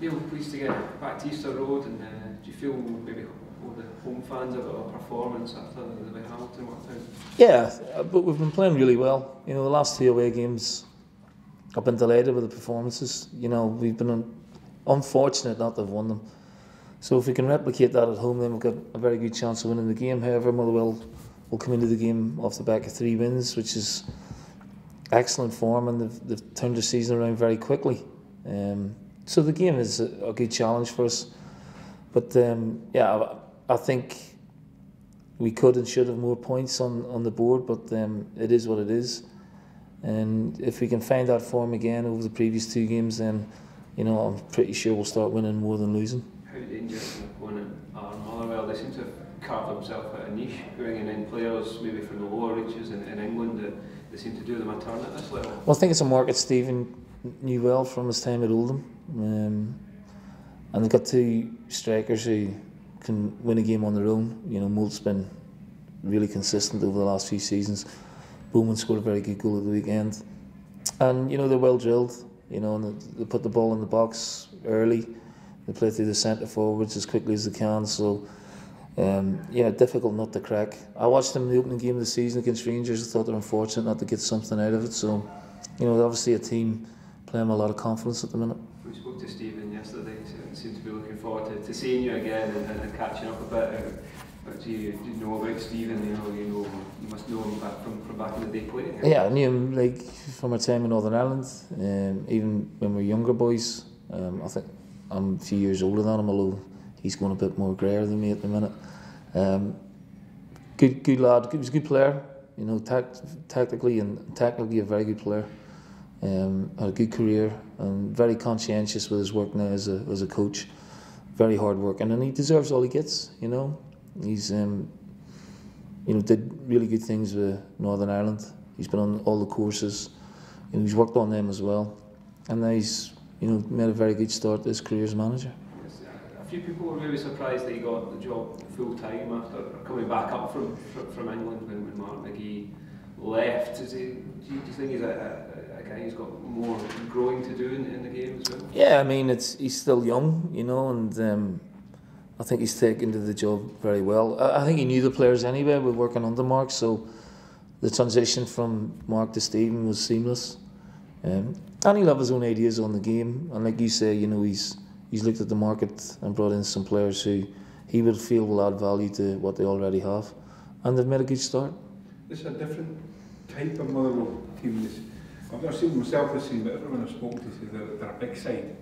Neil, pleased to get back to Easter Road, and do you feel maybe all the home fans have a performance after the way Hamilton worked out? Yeah, but we've been playing really well. You know, the last 2 away games, I've been delighted with the performances. You know, we've been unfortunate not to have won them. So if we can replicate that at home, then we've got a very good chance of winning the game. However, Motherwell will come into the game off the back of 3 wins, which is excellent form, and they've turned their season around very quickly. So the game is a good challenge for us. But yeah, I think we could and should have more points on the board, but it is what it is. And if we can find that form again over the previous 2 games, then you know, I'm pretty sure we'll start winning more than losing. How dangerous an opponent are Motherwell? They seem to have carved themselves out a niche, bringing in players maybe from the lower reaches in England that they seem to do them a turn at this level. Well, I think it's a market Stephen knew well from his time at Oldham. And they've got 2 strikers who can win a game on their own. You know, Molt's been really consistent over the last few seasons. Bowman scored a very good goal at the weekend. And, you know, they're well drilled, you know, and they put the ball in the box early. They play through the centre forwards as quickly as they can. So, yeah, difficult nut to crack. I watched them in the opening game of the season against Rangers. I thought they were unfortunate not to get something out of it. So, you know, they're obviously a team playing with a lot of confidence at the minute. We spoke to Stephen yesterday, so seemed to be looking forward to seeing you again and catching up a bit. But do you know about Stephen? You must know him from back in the day playing. Yeah, I knew him like from our time in Northern Ireland, even when we were younger boys. I think I'm a few years older than him, although he's going a bit more greyer than me at the minute. Good lad. He was a good player. You know, tactically and technically a very good player. Had a good career and very conscientious with his work now as a coach. Very hard working, and he deserves all he gets. You know, he's you know, did really good things with Northern Ireland. He's been on all the courses. You know, he's worked on them as well, and now he's, you know, made a very good start to his career as manager. Yes, a few people were maybe surprised that he got the job full time after coming back up from England when Mark McGee left. Do you think he's a guy who's got more growing to do in the game as well? Yeah, I mean, he's still young, you know, and I think he's taken to the job very well. I think he knew the players anyway, we're working under Mark, so the transition from Mark to Stephen was seamless. And he'll have his own ideas on the game, and like you say, you know, he's looked at the market and brought in some players who he would feel will add value to what they already have, and they've made a good start. It's a different type of Motherwell team. I've never seen myself as seen, but everyone I've spoken to says they're a big side.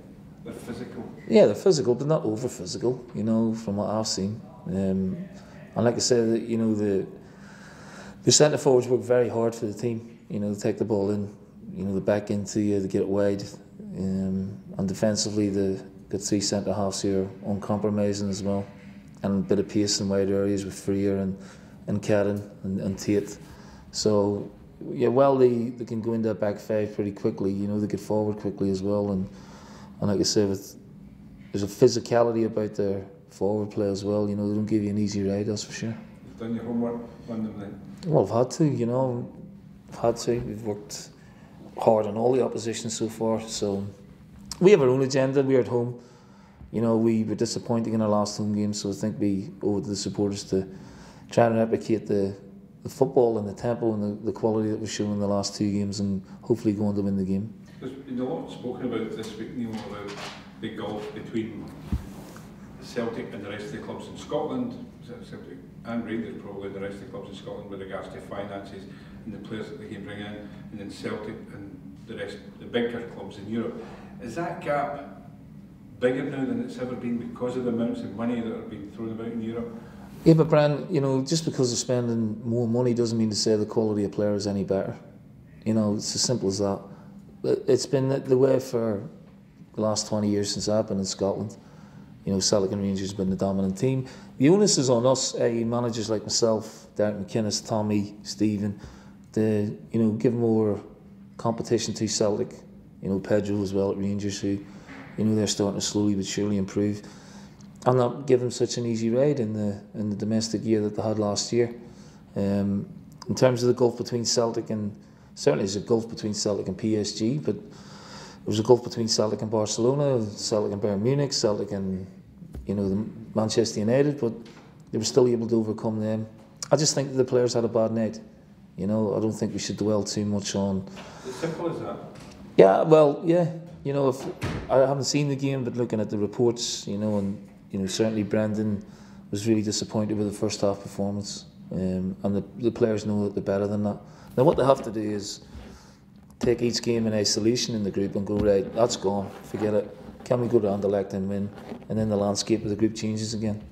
They're physical. Yeah, they're physical, but not over physical. You know, from what I've seen. And like I said, you know, the centre forwards work very hard for the team. You know, they take the ball in. You know, they back into you, they get it wide. And defensively, they've got 3 centre halves here, uncompromising as well, and a bit of pace in wide areas with Freer and Cadden and Tate. So, yeah, well, they can go into that back 5 pretty quickly. You know, they get forward quickly as well, and like I said, there's a physicality about their forward play as well. You know, they don't give you an easy ride, that's for sure. You've done your homework on them then? Well, I've had to. You know, I've had to. We've worked hard on all the opposition so far. So we have our own agenda. We're at home. You know, we were disappointing in our last home game, so I think we owe it to the supporters to try and replicate the football and the tempo and the quality that we've shown in the last 2 games, and hopefully go on to win the game. There's been a lot spoken about this week, Neil, about the gulf between Celtic and the rest of the clubs in Scotland, Celtic and Rangers probably, the rest of the clubs in Scotland with regards to finances and the players that they can bring in, and then Celtic and the rest, the bigger clubs in Europe. Is that gap bigger now than it's ever been because of the amounts of money that are being thrown about in Europe? Yeah, but Brian, you know, just because they're spending more money doesn't mean to say the quality of players is any better. You know, it's as simple as that. It's been the way for the last 20 years since I've been in Scotland. You know, Celtic and Rangers have been the dominant team. The onus is on us, managers like myself, Derek McInnes, Tommy, Stephen, to, you know, give more competition to Celtic. You know, Pedro as well at Rangers, who, you know, they're starting to slowly but surely improve, and not give them such an easy ride in the domestic year that they had last year. In terms of the gulf between Celtic and certainly there's a gulf between Celtic and PSG, but was a gulf between Celtic and Barcelona, Celtic and Bayern Munich, Celtic and the Manchester United, but they were still able to overcome them. I just think the players had a bad night. I don't think we should dwell too much on. As simple as that. Yeah, well, yeah. If I haven't seen the game, but looking at the reports, and certainly Brendan was really disappointed with the first half performance, and the players know that they're better than that. Now, what they have to do is take each game in isolation in the group and go, right, that's gone, forget it. Can we go to Anderlecht and win? And then the landscape of the group changes again.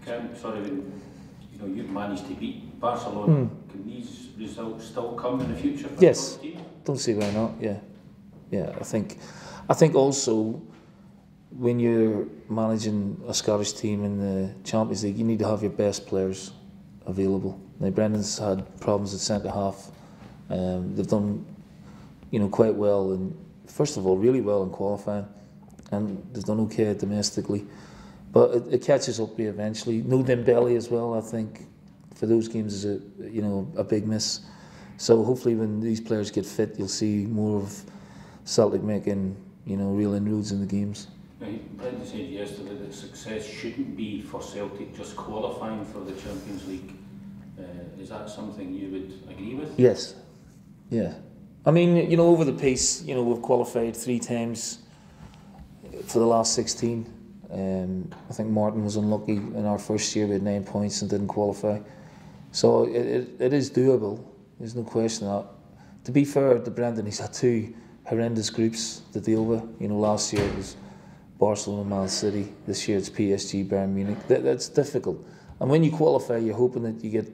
You've managed to beat Barcelona. Can these results still come in the future for yes. the team? Don't see why not. Yeah. I think also when you're managing a Scottish team in the Champions League, you need to have your best players available. Now, Brendan's had problems at centre half. They've done, quite well, and first of all, really well in qualifying, and they've done okay domestically. But it catches up with you eventually. No Dembele as well, I think, for those games is a big miss. So hopefully when these players get fit, you'll see more of Celtic making real inroads in the games. Brendan said yesterday that success shouldn't be for Celtic just qualifying for the Champions League. Is that something you would agree with? Yes. Yeah. I mean, over the piece, we've qualified 3 times for the last 16. I think Martin was unlucky in our first year. We had 9 points and didn't qualify. So it is doable. There's no question of that. To be fair to Brendan, he's had 2 horrendous groups to deal with. Last year it was Barcelona, Man City. This year it's PSG, Bayern Munich. That's difficult. And when you qualify, you're hoping that you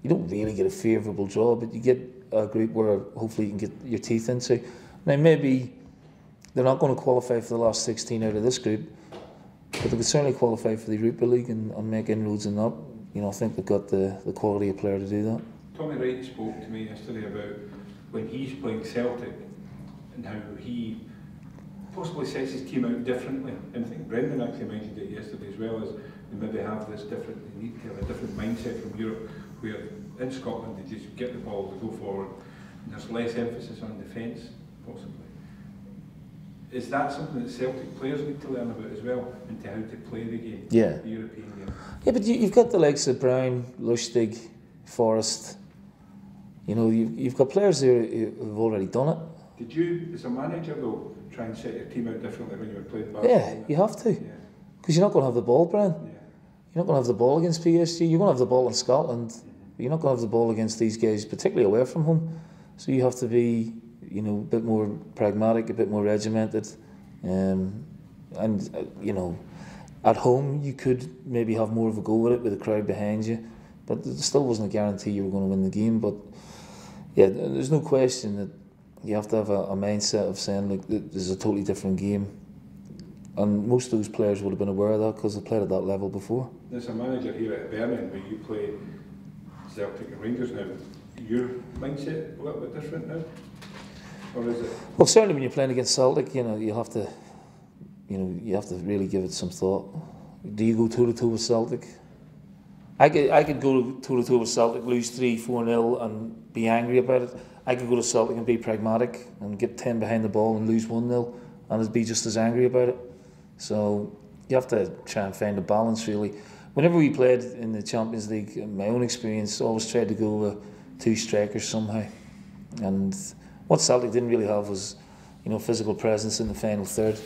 don't really get a favourable draw, but you get a group where hopefully you can get your teeth into. Now maybe they're not going to qualify for the last 16 out of this group, but they could certainly qualify for the Europa League and make inroads in that. I think they've got the quality of player to do that. Tommy Wright spoke to me yesterday about when he's playing Celtic and how he possibly sets his team out differently. And I think Brendan actually mentioned it yesterday as well, as they maybe have this different, they need to have a different mindset from Europe, where in Scotland they just get the ball to go forward and there's less emphasis on defence, possibly. Is that something that Celtic players need to learn about as well, into how to play the game, the European game? Yeah, but you've got the likes of Brown, Lustig, Forrest. You've got players there who've already done it. Did you, as a manager though, try and set your team out differently when you were playing Barcelona? Yeah, you have to. Because you're not going to have the ball, Brian. Yeah. You're not going to have the ball against PSG. You're going to have the ball in Scotland. But you're not going to have the ball against these guys, particularly away from home. So you have to be, a bit more pragmatic, a bit more regimented. At home you could maybe have more of a go with it with the crowd behind you. But there still wasn't a guarantee you were going to win the game. But yeah, there's no question that you have to have a mindset of saying, look, this is a totally different game. And most of those players would have been aware of that because they played at that level before. As a manager here at Hibernian, where you play Celtic and Rangers now, your mindset a little bit different now? Or is it? Well, certainly when you're playing against Celtic, you have to really give it some thought. Do you go toe-to-toe with Celtic? I could go toe-to-toe with Celtic, lose 3-4-0 and be angry about it. I could go to Celtic and be pragmatic and get 10 behind the ball and lose 1-0 and be just as angry about it. So you have to try and find a balance, really. Whenever we played in the Champions League, in my own experience, I always tried to go with 2 strikers somehow. And what Celtic didn't really have was, physical presence in the final third.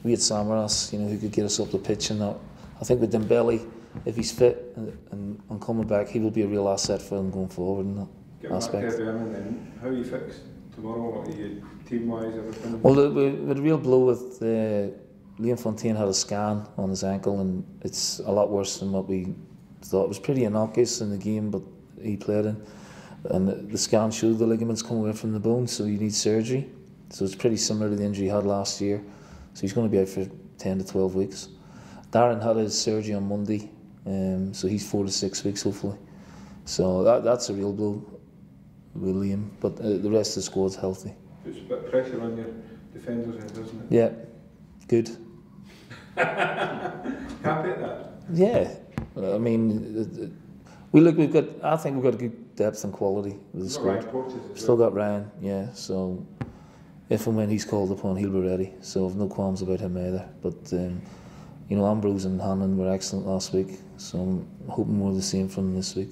We had Samaras, who could get us up the pitch and that. I think with Dembele, if he's fit and coming back, he will be a real asset for them going forward in that aspect. Back to Hibernian then, how are you fixed tomorrow? What are you team-wise, everything? Well, we had a real blow with Liam Fontaine had a scan on his ankle and it's a lot worse than what we thought. It was pretty innocuous in the game, but he played in. And the scan showed the ligaments come away from the bone, so you need surgery. So it's pretty similar to the injury he had last year. So he's going to be out for 10 to 12 weeks. Darren had his surgery on Monday, so he's 4 to 6 weeks hopefully. So that's a real blow with Liam, but the rest of the squad's healthy. Puts a bit of pressure on your defenders, doesn't it? Yeah, good. Happy at that? Yeah, I mean, I think we've got a good depth and quality with the squad. Ryan Porteous as Still well. got Ryan, yeah. So if and when he's called upon, he'll be ready. So I've no qualms about him either. But you know, Ambrose and Hanlon were excellent last week, so I'm hoping more of the same from them this week.